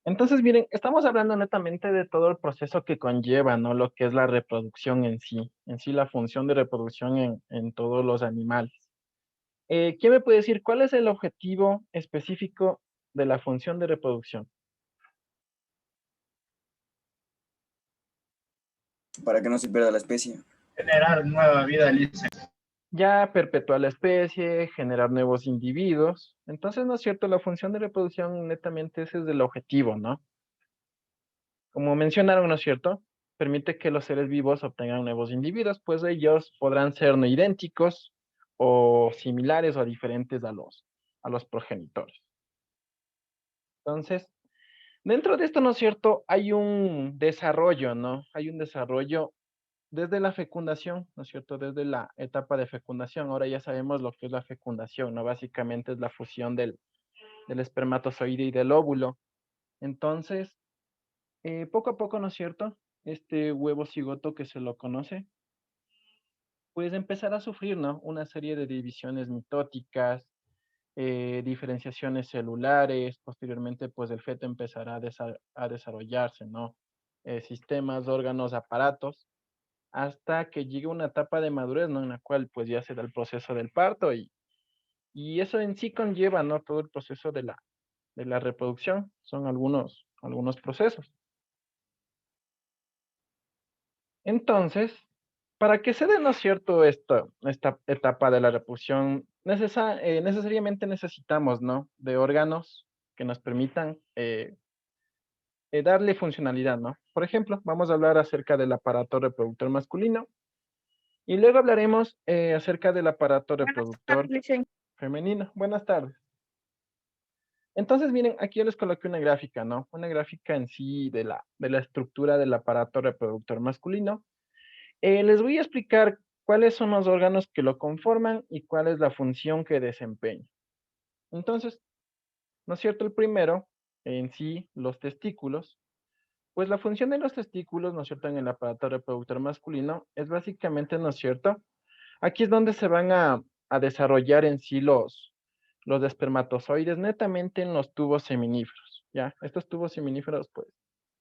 Entonces, miren, estamos hablando netamente de todo el proceso que conlleva, ¿no? Lo que es la reproducción en sí la función de reproducción en todos los animales. ¿Quién me puede decir cuál es el objetivo específico de la función de reproducción? para que no se pierda la especie. Generar nueva vida, Lisa. Ya perpetuar la especie, generar nuevos individuos. Entonces, ¿no es cierto? La función de reproducción netamente ese es el objetivo, ¿no? Como mencionaron, ¿no es cierto? Permite que los seres vivos obtengan nuevos individuos, pues ellos podrán ser no idénticos o similares o diferentes a los progenitores. Entonces, dentro de esto, ¿no es cierto? Hay un desarrollo, ¿no? Hay un desarrollo desde la fecundación, ¿no es cierto? Desde la etapa de fecundación. Ahora ya sabemos lo que es la fecundación, ¿no? Básicamente es la fusión del espermatozoide y del óvulo. Entonces, poco a poco, ¿no es cierto? Este huevo cigoto que se lo conoce, pues empezará a sufrir, ¿no? Una serie de divisiones mitóticas, diferenciaciones celulares, posteriormente, pues el feto empezará a desarrollarse, ¿no? Sistemas, órganos, aparatos, hasta que llegue una etapa de madurez, ¿no? En la cual, pues ya se da el proceso del parto y eso en sí conlleva, ¿no? Todo el proceso de la reproducción, son algunos procesos. Entonces, para que se dé, ¿no es cierto?, esta etapa de la reproducción, necesariamente necesitamos, ¿no?, de órganos que nos permitan darle funcionalidad, ¿no? Por ejemplo, vamos a hablar acerca del aparato reproductor masculino y luego hablaremos acerca del aparato Buenas reproductor tardes, Licen. femenino. Buenas tardes. Entonces, miren, aquí yo les coloqué una gráfica, ¿no? Una gráfica en sí de la estructura del aparato reproductor masculino. Les voy a explicar cuáles son los órganos que lo conforman y cuál es la función que desempeña. Entonces, ¿no es cierto? El primero, en sí, los testículos. Pues la función de los testículos, ¿no es cierto? En el aparato reproductor masculino es básicamente, ¿no es cierto? Aquí es donde se van a desarrollar en sí los espermatozoides netamente en los tubos seminíferos, ¿ya? Estos tubos seminíferos, pues,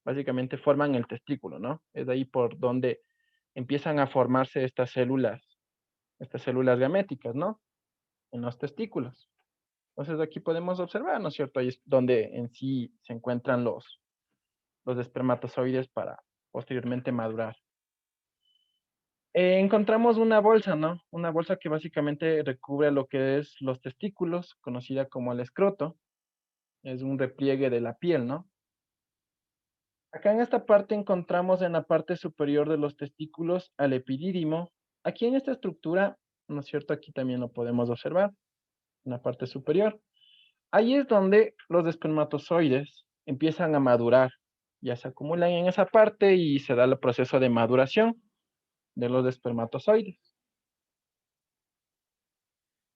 básicamente forman el testículo, ¿no? Es ahí por donde empiezan a formarse estas células gaméticas, ¿no? En los testículos. Entonces aquí podemos observar, ¿no es cierto? Ahí es donde en sí se encuentran los espermatozoides para posteriormente madurar. Encontramos una bolsa, ¿no? Una bolsa que básicamente recubre lo que es los testículos, conocida como el escroto. Es un repliegue de la piel, ¿no? Acá en esta parte encontramos en la parte superior de los testículos al epidídimo. Aquí en esta estructura, ¿no es cierto? Aquí también lo podemos observar, en la parte superior. Ahí es donde los espermatozoides empiezan a madurar. Ya se acumulan en esa parte y se da el proceso de maduración de los espermatozoides.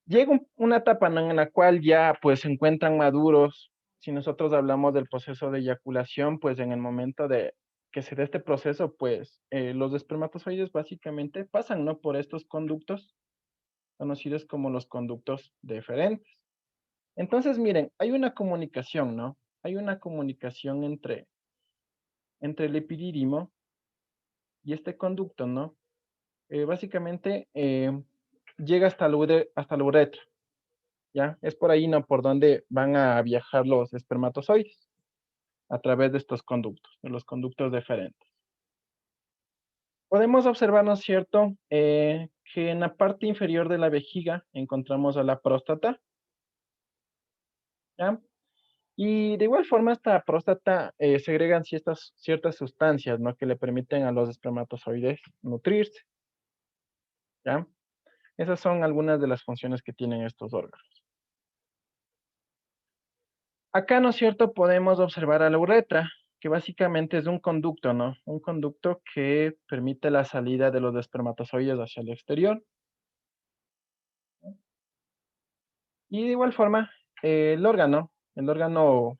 Llega una etapa, ¿no?, en la cual ya pues se encuentran maduros. Si nosotros hablamos del proceso de eyaculación, pues en el momento de que se dé este proceso, pues los espermatozoides básicamente pasan, ¿no?, por estos conductos conocidos como los conductos deferentes. Entonces, miren, hay una comunicación, ¿no? Hay una comunicación entre el epidídimo y este conducto, ¿no? Básicamente llega hasta la uretra. ¿Ya? Es por ahí, ¿no? Por donde van a viajar los espermatozoides, a través de estos conductos, de los conductos deferentes. Podemos observar, ¿no es cierto?, que en la parte inferior de la vejiga encontramos a la próstata, ¿ya? Y de igual forma, esta próstata segregan ciertas sustancias, ¿no?, que le permiten a los espermatozoides nutrirse, ¿ya? Esas son algunas de las funciones que tienen estos órganos. Acá, ¿no es cierto?, podemos observar a la uretra, que básicamente es un conducto, ¿no? Un conducto que permite la salida de los espermatozoides hacia el exterior. Y de igual forma, el órgano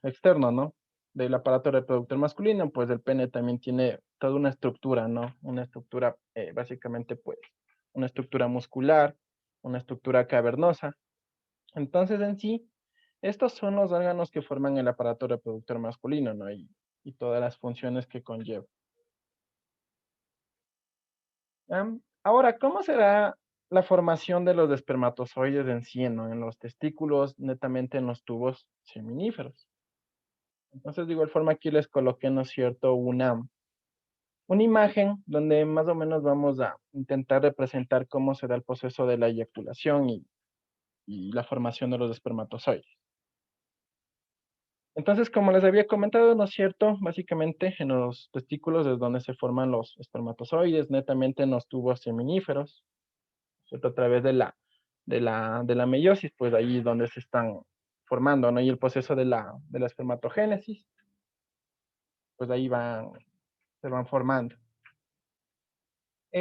externo, ¿no?, del aparato reproductor masculino, pues el pene también tiene toda una estructura, ¿no? Una estructura, básicamente, pues, una estructura muscular, una estructura cavernosa. Entonces, en sí, Estos son los órganos que forman el aparato reproductor masculino, ¿no? Y todas las funciones que conlleva. Ahora, ¿cómo será la formación de los espermatozoides en sí, ¿no? En los testículos, netamente en los tubos seminíferos. Entonces, de igual forma, aquí les coloqué, ¿no es cierto?, una imagen donde más o menos vamos a intentar representar cómo se da el proceso de la eyaculación y la formación de los espermatozoides. Entonces, como les había comentado, ¿no es cierto? Básicamente en los testículos es donde se forman los espermatozoides, netamente en los tubos seminíferos, ¿cierto? A través de la meiosis, pues ahí es donde se están formando, ¿no? Y el proceso de la espermatogénesis, pues ahí se van formando.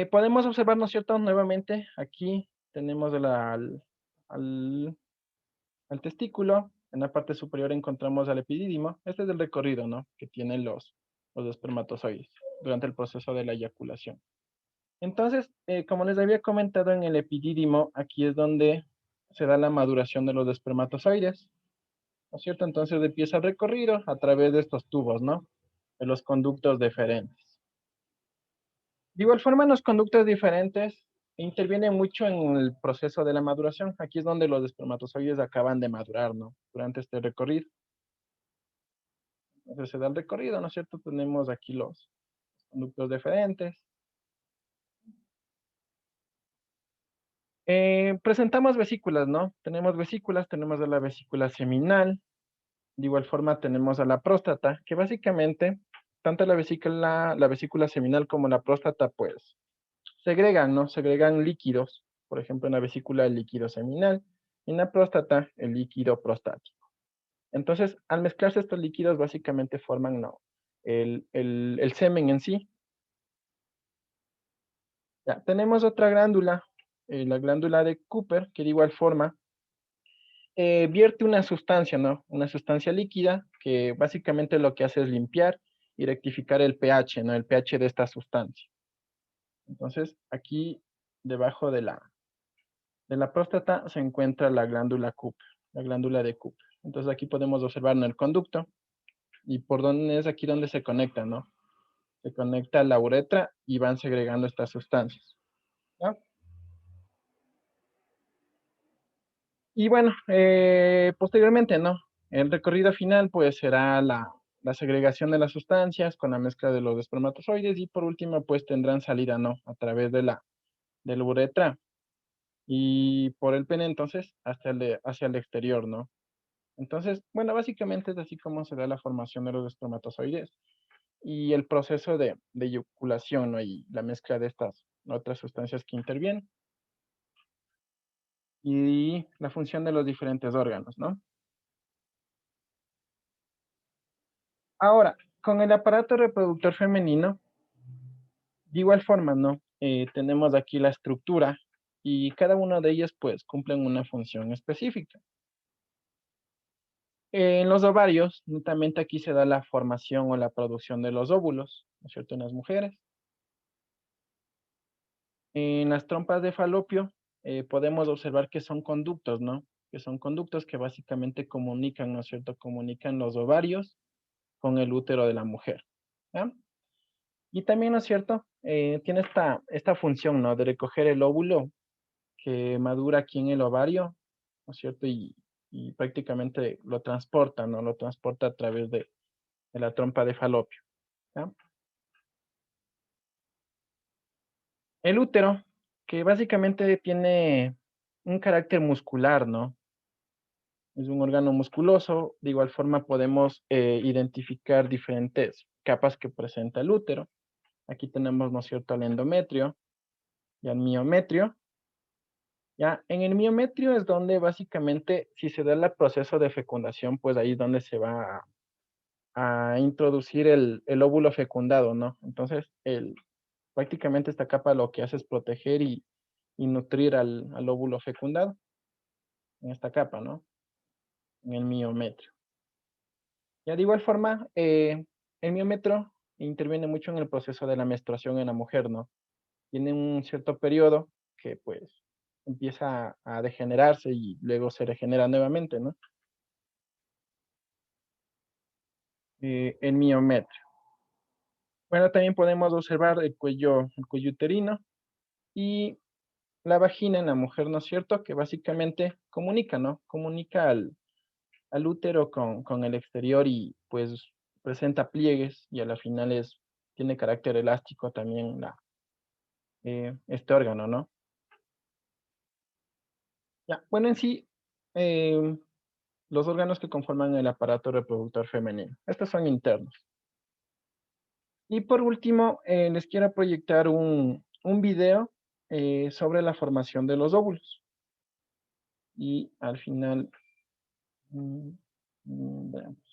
Podemos observar, ¿no es cierto? Nuevamente, aquí tenemos al, al testículo. En la parte superior encontramos al epidídimo. Este es el recorrido, ¿no? Que tienen los espermatozoides durante el proceso de la eyaculación. Entonces, como les había comentado en el epidídimo, aquí es donde se da la maduración de los espermatozoides, ¿no es cierto? Entonces empieza el recorrido a través de estos tubos, ¿no? De los conductos deferentes. De igual forma, en los conductos diferentes interviene mucho en el proceso de la maduración. Aquí es donde los espermatozoides acaban de madurar, ¿no? Durante este recorrido. Entonces se da el recorrido, ¿no es cierto? Tenemos aquí los conductos deferentes. Presentamos vesículas, ¿no? Tenemos vesículas, tenemos a la vesícula seminal. De igual forma tenemos a la próstata, que básicamente, tanto la vesícula seminal como la próstata, pues, segregan, ¿no? Segregan líquidos. Por ejemplo, en la vesícula el líquido seminal, y en la próstata el líquido prostático. Entonces, al mezclarse estos líquidos, básicamente forman, ¿no? El semen en sí. Ya, tenemos otra glándula, la glándula de Cooper, que de igual forma vierte una sustancia, ¿no? Una sustancia líquida que básicamente lo que hace es limpiar y rectificar el pH, ¿no? El pH de esta sustancia. Entonces, aquí debajo de la próstata se encuentra la glándula Cooper, la glándula de Cooper. Entonces aquí podemos observar en el conducto y por dónde es aquí donde se conecta, ¿no? Se conecta la uretra y van segregando estas sustancias, ¿no? Y bueno, posteriormente, ¿no? El recorrido final pues será la segregación de las sustancias con la mezcla de los espermatozoides y por último pues tendrán salida, ¿no? A través de la uretra y por el pene entonces hacia el exterior, ¿no? Entonces, bueno, básicamente es así como se da la formación de los espermatozoides y el proceso de eyaculación, ¿no? Y la mezcla de estas otras sustancias que intervienen y la función de los diferentes órganos, ¿no? Ahora, con el aparato reproductor femenino, de igual forma, ¿no? Tenemos aquí la estructura y cada una de ellas pues cumplen una función específica. En los ovarios, netamente aquí se da la formación o la producción de los óvulos, ¿no es cierto? En las mujeres. En las trompas de falopio podemos observar que son conductos, ¿no? Que son conductos que básicamente comunican, ¿no es cierto? Comunican los ovarios con el útero de la mujer, ¿ya? Y también, ¿no es cierto? Tiene esta función, ¿no? De recoger el óvulo que madura aquí en el ovario, ¿no es cierto? Y prácticamente lo transporta, ¿no? Lo transporta a través de la trompa de falopio, ¿ya? El útero, que básicamente tiene un carácter muscular, ¿no? Es un órgano musculoso. De igual forma podemos identificar diferentes capas que presenta el útero. Aquí tenemos, ¿no es cierto?, el endometrio y el miometrio. Ya, en el miometrio es donde básicamente, si se da el proceso de fecundación, pues ahí es donde se va a introducir el óvulo fecundado, ¿no? Entonces, prácticamente esta capa lo que hace es proteger y nutrir al óvulo fecundado en esta capa, ¿no? En el miometrio. Ya de igual forma, el miometrio interviene mucho en el proceso de la menstruación en la mujer, ¿no? Tiene un cierto periodo que pues empieza a degenerarse y luego se regenera nuevamente, ¿no? el miometrio. Bueno, también podemos observar el cuello uterino y la vagina en la mujer, ¿no es cierto? Que básicamente comunica, ¿no? Comunica al útero con el exterior y pues presenta pliegues y a la final tiene carácter elástico también este órgano, ¿no? Ya, bueno, en sí, eh, los órganos que conforman el aparato reproductor femenino. Estos son internos. Y por último, les quiero proyectar un video sobre la formación de los óvulos. Y al final, mm, veamos.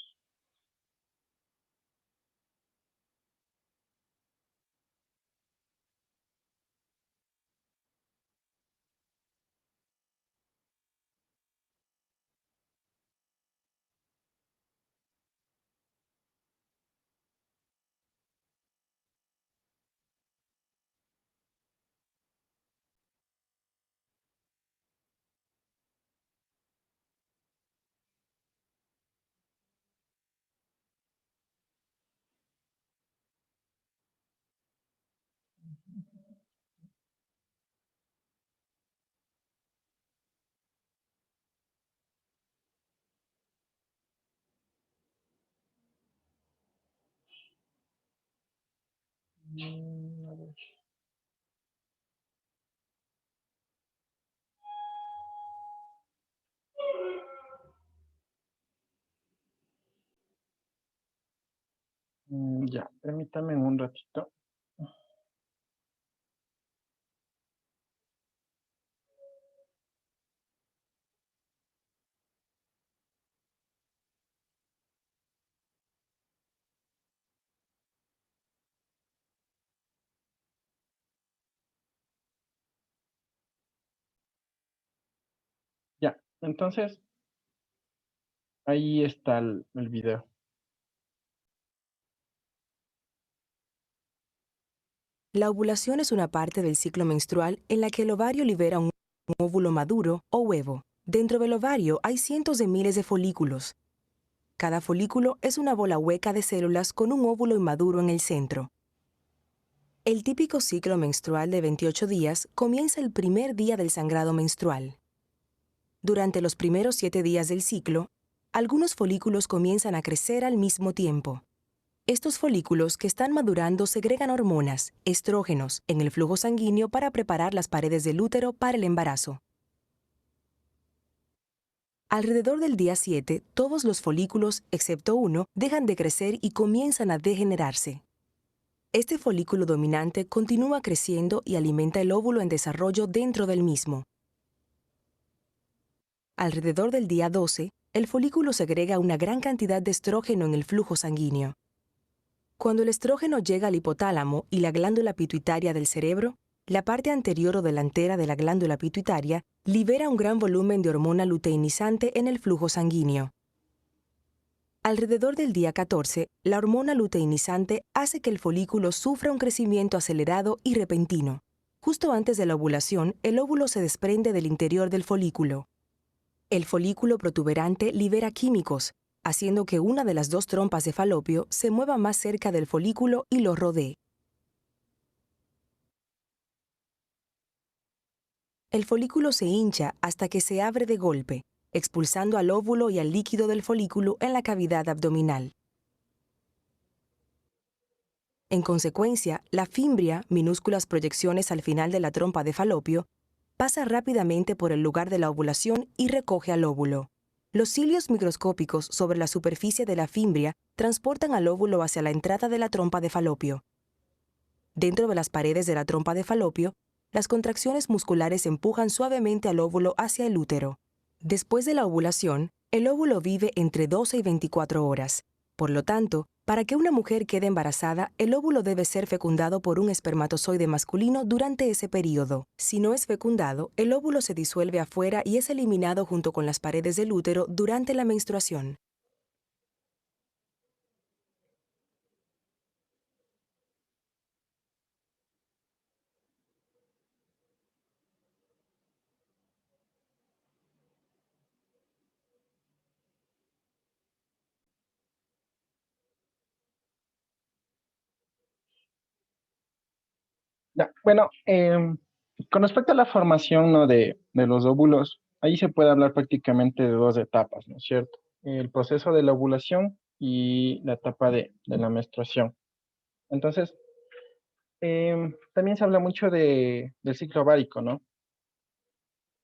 A ver. Ya, permítame un ratito. Ya, entonces, ahí está el video. La ovulación es una parte del ciclo menstrual en la que el ovario libera un óvulo maduro o huevo. Dentro del ovario hay cientos de miles de folículos. Cada folículo es una bola hueca de células con un óvulo inmaduro en el centro. El típico ciclo menstrual de 28 días comienza el primer día del sangrado menstrual. Durante los primeros 7 días del ciclo, algunos folículos comienzan a crecer al mismo tiempo. Estos folículos que están madurando segregan hormonas, estrógenos, en el flujo sanguíneo para preparar las paredes del útero para el embarazo. Alrededor del día 7, todos los folículos, excepto uno, dejan de crecer y comienzan a degenerarse. Este folículo dominante continúa creciendo y alimenta el óvulo en desarrollo dentro del mismo. Alrededor del día 12, el folículo segrega una gran cantidad de estrógeno en el flujo sanguíneo. Cuando el estrógeno llega al hipotálamo y la glándula pituitaria del cerebro, la parte anterior o delantera de la glándula pituitaria libera un gran volumen de hormona luteinizante en el flujo sanguíneo. Alrededor del día 14, la hormona luteinizante hace que el folículo sufra un crecimiento acelerado y repentino. Justo antes de la ovulación, el óvulo se desprende del interior del folículo. El folículo protuberante libera químicos, haciendo que una de las dos trompas de falopio se mueva más cerca del folículo y lo rodee. El folículo se hincha hasta que se abre de golpe, expulsando al óvulo y al líquido del folículo en la cavidad abdominal. En consecuencia, la fimbria, minúsculas proyecciones al final de la trompa de falopio, pasa rápidamente por el lugar de la ovulación y recoge al óvulo. Los cilios microscópicos sobre la superficie de la fimbria transportan al óvulo hacia la entrada de la trompa de falopio. Dentro de las paredes de la trompa de falopio, las contracciones musculares empujan suavemente al óvulo hacia el útero. Después de la ovulación, el óvulo vive entre 12 y 24 horas. Por lo tanto, para que una mujer quede embarazada, el óvulo debe ser fecundado por un espermatozoide masculino durante ese periodo. Si no es fecundado, el óvulo se disuelve afuera y es eliminado junto con las paredes del útero durante la menstruación. Ya, bueno, con respecto a la formación, ¿no? de los óvulos, ahí se puede hablar prácticamente de dos etapas, ¿no es cierto? El proceso de la ovulación y la etapa de la menstruación. Entonces, también se habla mucho del ciclo ovárico, ¿no?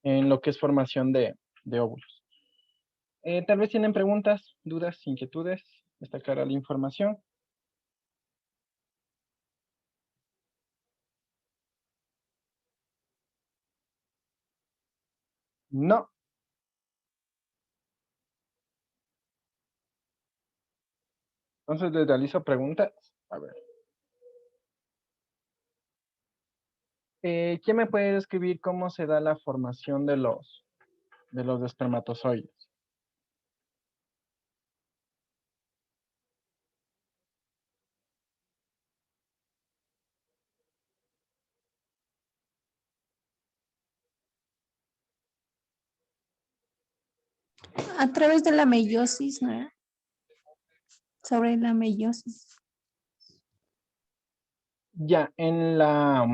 En lo que es formación de óvulos. Tal vez tienen preguntas, dudas, inquietudes. Está clara la información. No. Entonces les realizo preguntas. A ver. ¿Quién me puede describir cómo se da la formación de los espermatozoides? A través de la meiosis, ¿no? Sobre la meiosis. Ya, en la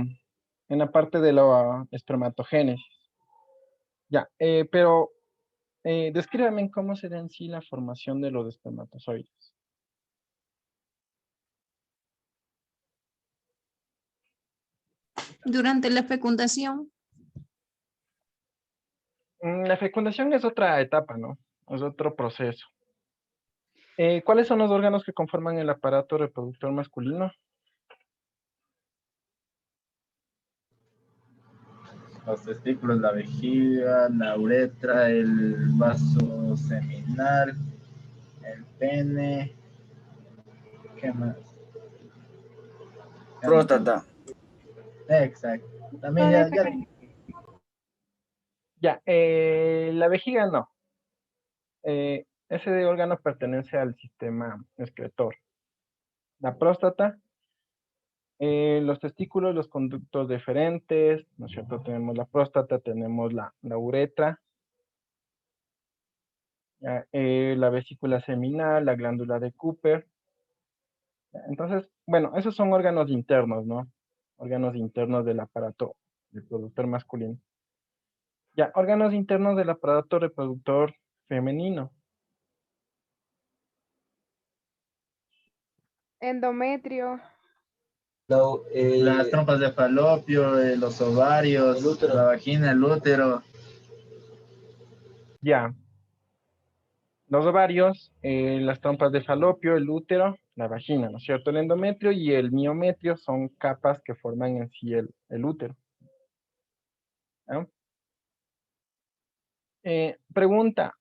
parte de la espermatogénesis. Ya, pero descríbame cómo se da en sí la formación de los espermatozoides. Durante la fecundación, La fecundación es otra etapa, ¿no? Es otro proceso. ¿Cuáles son los órganos que conforman el aparato reproductor masculino? Los testículos, la vejiga, la uretra, el vaso seminal, el pene. ¿Qué más? Próstata. Exacto. También ya Ya, la vejiga no. Ese órgano pertenece al sistema excretor. La próstata, los testículos, los conductos deferentes, ¿no es cierto? Tenemos la próstata, tenemos la uretra, ya, la vesícula seminal, la glándula de Cooper. Entonces, bueno, esos son órganos internos, ¿no? Órganos internos del aparato reproductor masculino. Ya, órganos internos del aparato reproductor femenino. Endometrio, las trompas de falopio, los ovarios, la vagina, el útero. Ya, los ovarios, las trompas de falopio, el útero, la vagina, ¿no es cierto? El endometrio y el miometrio son capas que forman en sí el útero. ¿No? Pregunta,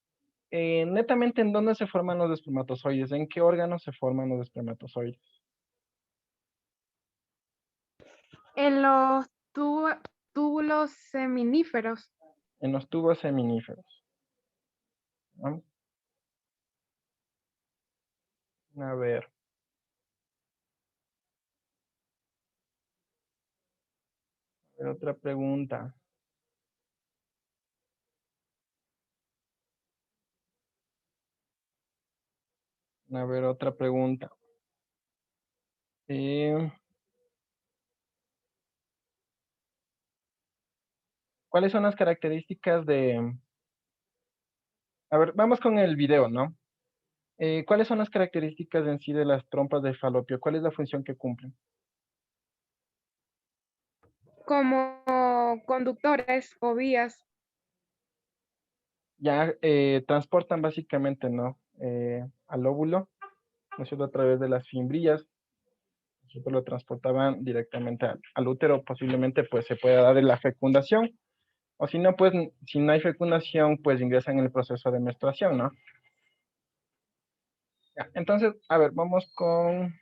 netamente, ¿en dónde se forman los espermatozoides? ¿En qué órganos se forman los espermatozoides? en los túbulos seminíferos. En los tubos seminíferos. ¿No? A ver. Otra pregunta. A ver, otra pregunta. ¿Cuáles son las características de... A ver, vamos con el video, ¿no? ¿Cuáles son las características en sí de las trompas de falopio? ¿Cuál es la función que cumplen? Como conductores o vías. Ya transportan básicamente, ¿no? Al óvulo, ¿no es cierto? A través de las fimbrillas. Nosotros lo transportaban directamente al útero, posiblemente pues se pueda dar en la fecundación, o si no, pues si no hay fecundación, pues ingresan en el proceso de menstruación, ¿no? Ya, entonces, a ver, vamos con